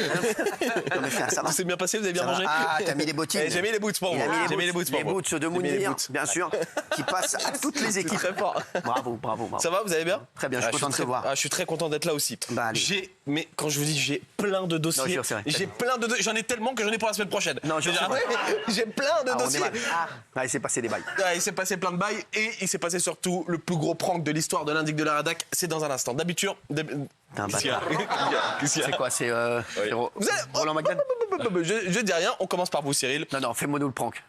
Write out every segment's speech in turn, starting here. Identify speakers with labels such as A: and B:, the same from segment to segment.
A: Non, mais ça va.
B: C'est bien passé, vous avez bien mangé?
A: Ah, t'as mis les bottines.
B: J'ai mis les boots pour vous. J'ai mis les boots pour
A: les
B: vous.
A: boots de Mounir, bien sûr, qui passent à toutes les équipes.
B: Très fort.
A: Bravo.
B: Ça va, vous allez bien?
A: Très bien, je suis content de te voir.
B: Je suis très content d'être là aussi.
A: Bah, allez.
B: Mais quand je vous dis, j'ai plein de dossiers.
A: Non, c'est vrai.
B: J'ai plein de dossiers. J'en ai tellement que j'en ai pour la semaine prochaine.
A: Non, je sais pas.
B: J'ai plein de dossiers.
A: Il s'est passé des bails.
B: Il s'est passé plein de bails et il s'est passé surtout le plus gros prank de l'histoire de l'Indic de la Rédac. C'est dans un instant. D'habitude.
A: C'est quoi? C'est Roland McDan?
B: Je dis rien, on commence par vous, Cyril.
A: Non, fais-moi nous le prank.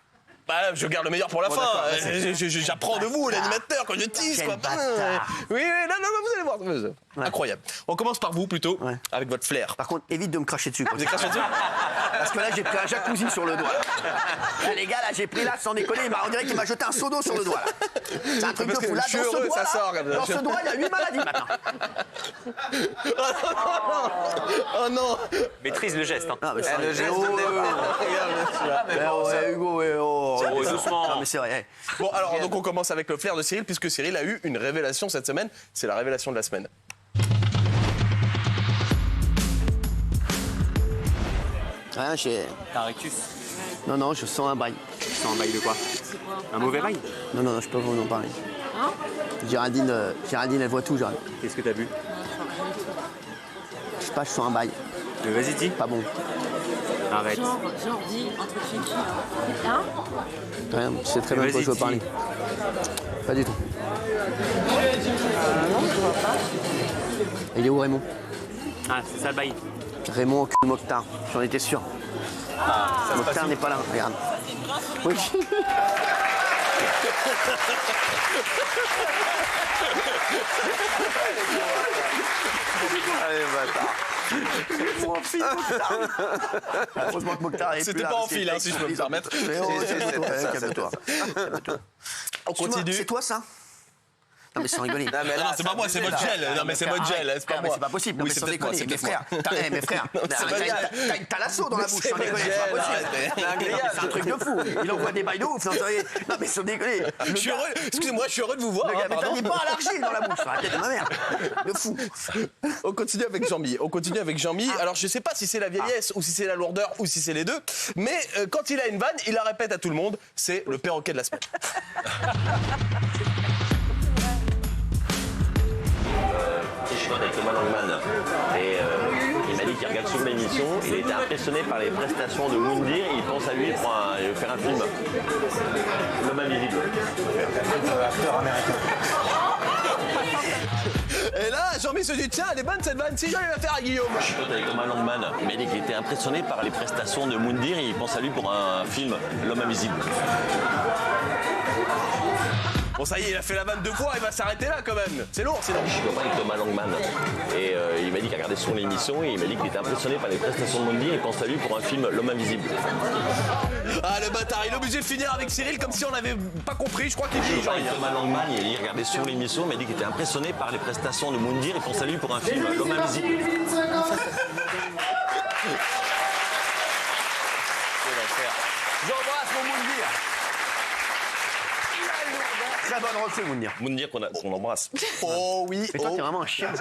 B: Bah, je garde le meilleur pour la fin. J'apprends de vous, l'animateur, quand je tease, quoi. Oui, non, vous allez voir. Incroyable. On commence par vous, plutôt, avec votre flair.
A: Par contre, évite de me cracher dessus.
B: Vous avez craché dessus?
A: Parce que là, j'ai pris un jacuzzi sur le doigt. Là, les gars, là, j'ai pris là, sans déconner, on dirait qu'il m'a jeté un seau d'eau sur le doigt. C'est un truc de fou. Là, dans ce doigt, il y a 8 maladies maintenant.
B: Oh non.
C: Maîtrise le geste.
A: Ah, mais
B: Le geste de
A: Hugo,
C: doucement.
A: Non, mais c'est vrai.
B: Bon, alors, donc on commence avec le flair de Cyril, puisque Cyril a eu une révélation cette semaine. C'est la révélation de la semaine.
A: Rien,
C: T'as un rectus.
A: Non, je sens un bail.
C: Tu sens un bail de quoi? Un mauvais bail?
A: Non, je peux pas vous en parler. Géraldine, elle voit tout, Géraldine.
C: Qu'est-ce que t'as vu?
A: Je sais pas, je sens un bail.
C: Vas-y, dis.
A: Pas bon.
C: Arrête.
D: Genre dit entre filles. Hein?
A: Rien, je sais très bien de quoi je veux parler. Pas du tout.
D: Non, je vois pas.
A: Il est où, Raymond?
C: Ah, c'est ça le bail.
A: Raymond, cul Mokhtar, j'en étais sûr. Mokhtar n'est pas là, regarde. Oui.
B: Allez, bâtard.
A: Heureusement que Mokhtar est
B: C'était pas en fil, si je peux me permettre.
A: Calme-toi.
B: On continue.
A: C'est toi, ça? Non, mais sans rigoler.
B: Non, c'est pas moi, c'est votre gel. Non, mais c'est votre gel, c'est pas moi.
A: C'est pas possible. Non,
B: Oui,
A: mais
B: c'est
A: sans
B: peut-être moi,
A: déconner.
B: c'est
A: Mes frères. T'as une thalasso dans la bouche, sans déconner.
B: gel,
A: C'est pas possible. C'est un truc de fou. Il envoie des bails de ouf. Non, mais sans déconner.
B: Je suis heureux, excusez-moi, je suis heureux de vous voir.
A: Le gars, mais t'as
B: pardon.
A: des bas à l'argile dans la bouche. La tête de ma mère. De fou.
B: On continue avec Jean-Mi. Alors, je sais pas si c'est la vieillesse ou si c'est la lourdeur ou si c'est les deux, mais quand il a une vanne, il la répète à tout le monde. C'est le perroquet de la semaine.
E: Je suis avec Thomas Langman et il m'a dit qu'il regarde souvent l'émission. Il était impressionné par les prestations de Moundir et il pense à lui pour faire un film. L'homme invisible.
C: Acteur américain.
B: Et là, Jean-Mi se dit, tiens, elle est bonne cette vanne, si j'allais la faire à Guillaume.
E: Je suis avec Thomas Langman. Il m'a dit qu'il était impressionné par les prestations de Moundir et il pense à lui pour un film, L'homme invisible.
B: Bon, ça y est, il a fait la vanne deux fois, il va s'arrêter là quand même. C'est lourd, sinon.
E: Je suis copain avec Thomas Langman et il m'a dit qu'il regardait souvent l'émission et il m'a dit qu'il était impressionné par les prestations de Moundir et il pense à lui pour un film, L'homme invisible.
B: Ah, le bâtard, il est obligé de finir avec Cyril comme si on n'avait pas compris. Je crois qu'il dit
E: Avec Thomas Langman, il regardait souvent l'émission, il m'a dit qu'il était impressionné par les prestations de Moundir et pense à lui pour un film, L'homme invisible.
A: J'embrasse mon Moundir. Très bonne recrue, Moundir.
E: Moundir qu'on embrasse.
B: Oh oui,
A: Mais toi, t'es vraiment un chien.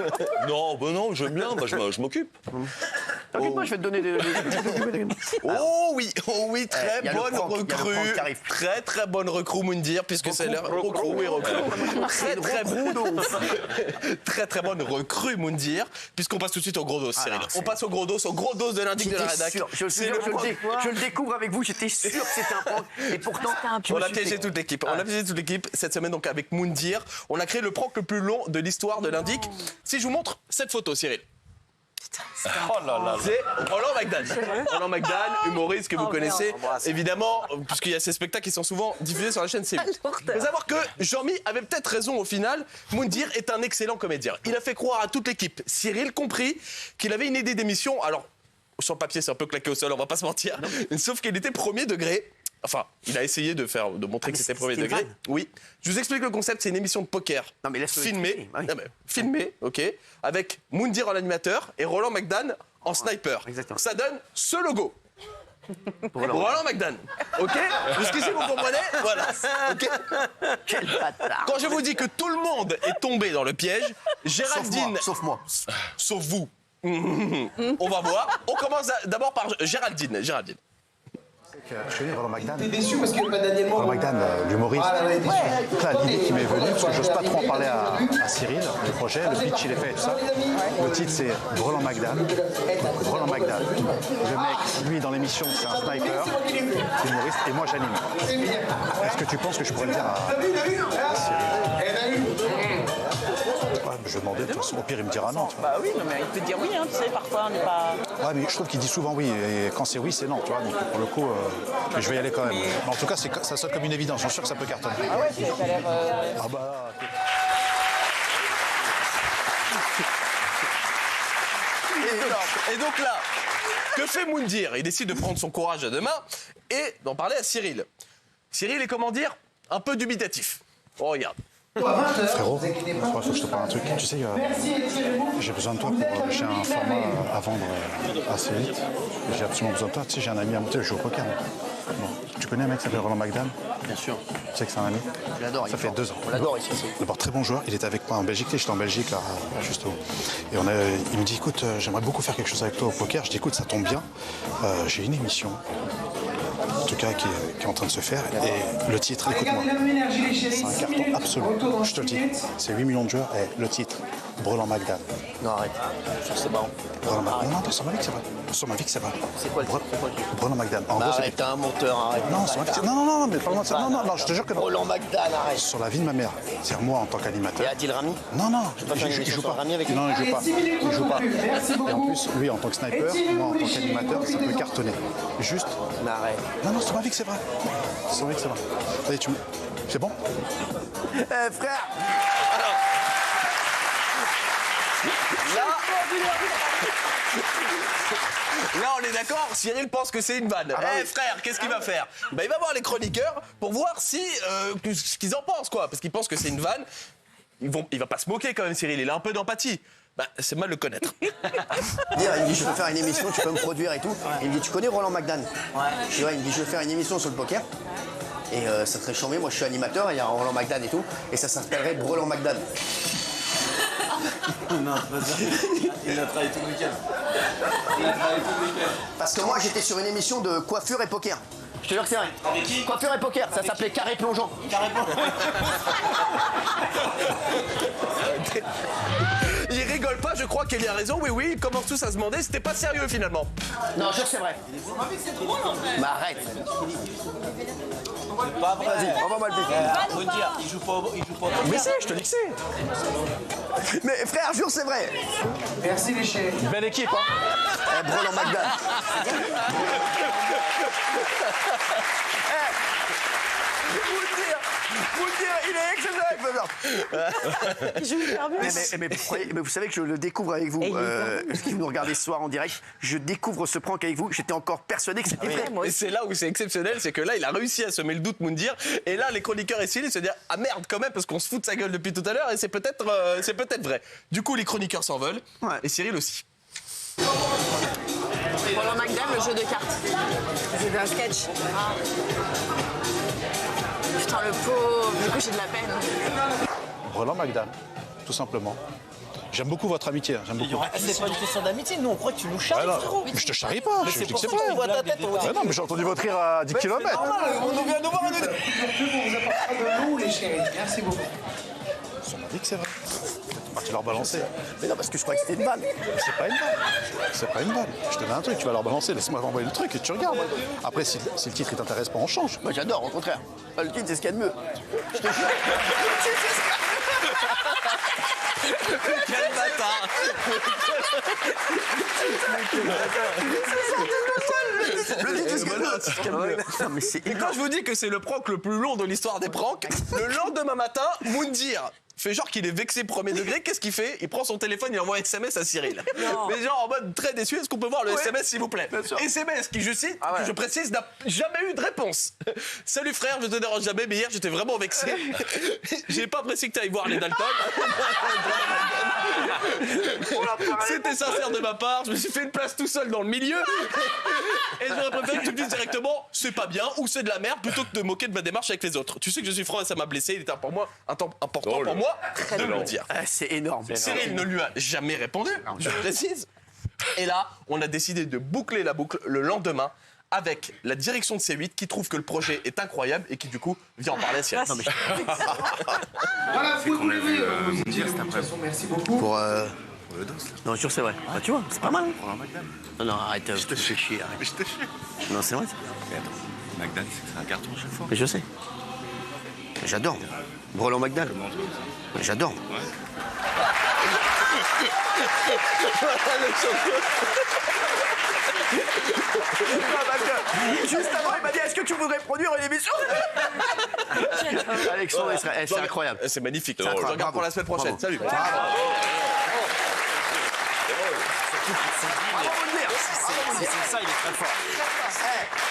E: Non, non, j'aime bien, je m'occupe.
A: T'inquiète pas, je vais te donner des...
B: Oh oui, très
A: il y a le
B: bonne
A: prank, il y a le
B: recrue.
A: prank qui arrive.
B: Très bonne recrue, Moundir, puisque c'est l'heure. Oui, très bonne recrue, Moundir, puisqu'on passe tout de suite au gros dos, Cyril. On passe au gros dos de l'indice de la rédac.
A: Je le découvre avec vous, j'étais sûr que c'était un prank. Et pourtant,
B: On a piégé toute l'équipe. Cette semaine, donc, avec Moundir. On a créé le prank le plus long de l'histoire de l'Indic. Si je vous montre cette photo, Cyril.
C: Oh là là.
B: C'est Roland McDan. Roland McDan, humoriste que vous connaissez, évidemment, puisqu'il y a ces spectacles qui sont souvent diffusés sur la chaîne C8. Il faut savoir que Jean-Mi avait peut-être raison au final. Moundir est un excellent comédien. Il a fait croire à toute l'équipe, Cyril compris, qu'il avait une idée d'émission. Alors, sur le papier, c'est un peu claqué au sol, on va pas se mentir. Sauf qu'il était premier degré. Enfin, il a essayé de montrer que c'était premier degré. Oui. Je vous explique le concept, c'est une émission de poker.
A: Non, mais laisse-le
B: filmée.
A: expliquer. Ah oui.
B: Non, mais filmée, ok. Avec Moundir en animateur et Roland McDan en sniper.
A: Exactement.
B: Ça donne ce logo. Roland McDan. Ok. Jusqu'ici, vous comprenez? Voilà. Ok.
A: quel bâtard.
B: Quand je vous dis que tout le monde est tombé dans le piège, Géraldine.
A: Sauf moi.
B: Sauf vous. On va voir. On commence d'abord par Géraldine.
F: Je connais Roland McDan.
G: T'es déçu parce qu'il n'y a pas Daniel Moreau.
F: Roland McDan, l'humoriste.
G: Ah, là, ouais,
F: Donc là, l'idée qui m'est venue, parce que j'ose pas trop en parler à Cyril, le projet, le pitch il est fait et tout ça. Le titre c'est Roland McDan. Donc, Roland McDan. Le mec, lui dans l'émission, c'est un sniper, humoriste, et moi j'anime. Est-ce que tu penses que je pourrais le dire à Cyril? Ouais, je vais demander, de toute façon, au pire il me dira non. Tu vois.
H: Bah oui, non, mais il peut te dire oui, hein, tu sais, parfois on n'est pas...
F: Ouais, mais je trouve qu'il dit souvent oui, et quand c'est oui, c'est non, tu vois. Donc pour le coup, mais je vais y aller quand même. Mais en tout cas, ça sonne comme une évidence, je suis sûr que ça peut cartonner.
H: Ah ouais, ça a l'air...
F: Ah bah...
B: Et donc là, que fait Moundir? Il décide de prendre son courage à deux mains et d'en parler à Cyril. Cyril est, comment dire, un peu dubitatif. Oh, regarde.
F: Frérot, il faut que je te parle un truc. Tu sais, j'ai besoin de toi pour... j'ai un format à vendre assez vite. J'ai absolument besoin de toi. Tu sais, j'ai un ami à monter, je joue au poker. Bon. Tu connais un mec qui s'appelle Roland McDan?
A: Bien sûr.
F: Tu sais que c'est un ami?
A: Je l'adore.
F: Ça fait 2 ans.
A: On l'adore ici.
F: D'abord, très bon joueur. Il était avec moi en Belgique. J'étais en Belgique, là, juste au... Et il me dit, écoute, j'aimerais beaucoup faire quelque chose avec toi au poker. Je dis, écoute, ça tombe bien. J'ai une émission. En tout cas, qui est en train de se faire. Et le titre, écoute-moi, c'est un carton absolu. Je te le dis, c'est 8 millions de joueurs. Et le titre, Roland McDan.
A: Non, arrête. C'est marrant.
F: Roland McDan. Non, sur ma vie que c'est vrai. Sur ma vie que c'est vrai.
A: C'est quoi le truc?
F: Roland McDan. En gros,
A: Arrête, t'es un menteur, arrête.
F: non, sur ma vie que c'est... Non, mais parle-moi de ça. Non, je te jure que non.
A: Roland McDan, arrête.
F: Sur la vie de ma mère. C'est-à-dire moi en tant
A: Et
F: qu'animateur.
A: Adil Rami?
F: Non,
A: pas faire une
F: il
A: émission
F: joue
A: sur
F: pas.
A: Rami avec lui?
F: Non, il joue pas. Il joue pas. Et en plus, lui en tant que sniper, moi en tant qu'animateur, ça peut cartonner. Juste.
A: Mais arrête.
F: Non, sur ma vie que c'est vrai. Sur ma vie que c'est vrai. Allez, c'est bon?
A: Eh, frère!
B: Là, on est d'accord, Cyril pense que c'est une vanne.
A: Ah bah oui.
B: Frère, qu'est-ce qu'il va faire? Bah, il va voir les chroniqueurs pour voir si ce qu'ils en pensent, quoi. Parce qu'ils pensent que c'est une vanne. Il va pas se moquer quand même, Cyril. Il a un peu d'empathie. Bah, c'est mal le connaître.
A: Il me dit, je veux faire une émission, tu peux me produire et tout. Il me dit, tu connais Roland McDan? Ouais. Il me dit, je veux faire une émission sur le poker. Et ça serait chambé, moi je suis animateur, il y a Roland McDan et tout. Et ça s'appellerait Roland McDan.
C: Non, vas-y. Il a travaillé tout le week-end.
A: Parce que moi j'étais sur une émission de coiffure et poker. Je te jure que c'est vrai.
C: Avec qui?
A: Coiffure et poker, ça s'appelait Carré Plongeant.
B: Il rigole pas, je crois qu'il a raison. Oui, ils commencent tous à se demander. C'était pas sérieux finalement.
A: Non, je jure que c'est vrai. Mais arrête.
C: Pas vrai.
A: Vas-y, on va mal piquer.
C: Faut dire, il joue pas au
B: Mais si, je te dis que c'est.
A: Mais frère, jure c'est vrai.
G: Merci les chéris.
B: Belle équipe, hein.
A: Roland McDan. Vous le dire, il est exceptionnel.
H: Il joue hyper bien.
A: Mais vous savez que je le découvre avec vous. Parce que vous nous regardez ce soir en direct, je découvre ce prank avec vous. J'étais encore persuadé que c'était vrai.
B: Et c'est là où c'est exceptionnel, c'est que là, il a réussi à semer le doute, Moundir. Et là, les chroniqueurs et Cyril se disent ah merde quand même, parce qu'on se fout de sa gueule depuis tout à l'heure et c'est peut-être vrai. Du coup, les chroniqueurs s'en veulent et Cyril aussi.
D: Roland McDan, le jeu de cartes. J'ai vu un sketch. Putain, le pauvre, du coup j'ai de la peine.
F: Roland McDan, tout simplement. J'aime beaucoup votre amitié, j'aime beaucoup.
H: C'est pas une question d'amitié, nous on croit que tu nous charries, frérot.
F: Mais je te charrie pas, je dis que c'est
H: On
F: vrai.
H: voit ta tête, on
F: Non, mais j'ai entendu votre rire à 10 km.
H: On vient nous voir un
G: On vous apportera de l'eau les chéris. Merci beaucoup.
F: On m'a dit que c'est vrai. Ah, tu leur balancer.
A: Mais non, parce que je croyais que c'était une vanne.
F: C'est pas une vanne. C'est pas une vanne. Je te mets un truc, tu vas leur balancer, laisse-moi envoyer le truc et tu regardes. Après, si le titre il t'intéresse pas, on change.
A: Moi j'adore, au contraire. Le titre, c'est ce qu'il y a de mieux. Je te jure.
B: Quel bâtard.
A: Le titre, c'est ce qu'il y a de mieux. C'est ce qu'il y a de mieux. Non, mais c'est
B: Et quand je vous dis que c'est le prank le plus long de l'histoire des pranks, le lendemain matin, Moundir fait genre qu'il est vexé premier degré. Qu'est-ce qu'il fait? Il prend son téléphone, il envoie un SMS à Cyril. Mais genre en mode très déçu, est-ce qu'on peut voir le SMS s'il vous plaît? SMS qui, je cite, que je précise, n'a jamais eu de réponse. Salut frère, je te dérange jamais, mais hier j'étais vraiment vexé. J'ai pas apprécié que tu ailles voir les Dalton. C'était sincère de ma part, je me suis fait une place tout seul dans le milieu. Et j'aurais préféré que tu me dises directement c'est pas bien ou c'est de la merde plutôt que de moquer de ma démarche avec les autres. Tu sais que je suis franc et ça m'a blessé, il était pour moi important pour moi de le dire.
A: C'est énorme.
B: Cyril ne lui a jamais répondu, je précise. Et là, on a décidé de boucler la boucle le lendemain avec la direction de C8 qui trouve que le projet est incroyable et qui du coup vient en parler à Cyril.
G: Voilà, vous pouvez vous lever. De toute façon, merci beaucoup.
A: Pour le dos. Non, sûr, c'est vrai. Bah, tu vois, c'est pas mal. Hein. Non, non, arrête. Je te fais chier, arrête. Je te chie. Non, c'est vrai.
C: Mais attends, McDan, c'est un carton à chaque fois.
A: Mais je sais. J'adore. Roland McDan. Mais j'adore. Juste avant, il m'a dit est-ce que tu voudrais produire une émission Alexandre, c'est incroyable.
B: C'est magnifique.
A: C'est
B: Je
A: incroyable.
B: regarde pour la semaine prochaine.
A: Bravo.
B: Salut.
A: Bravo.
C: C'est ça, il est très fort.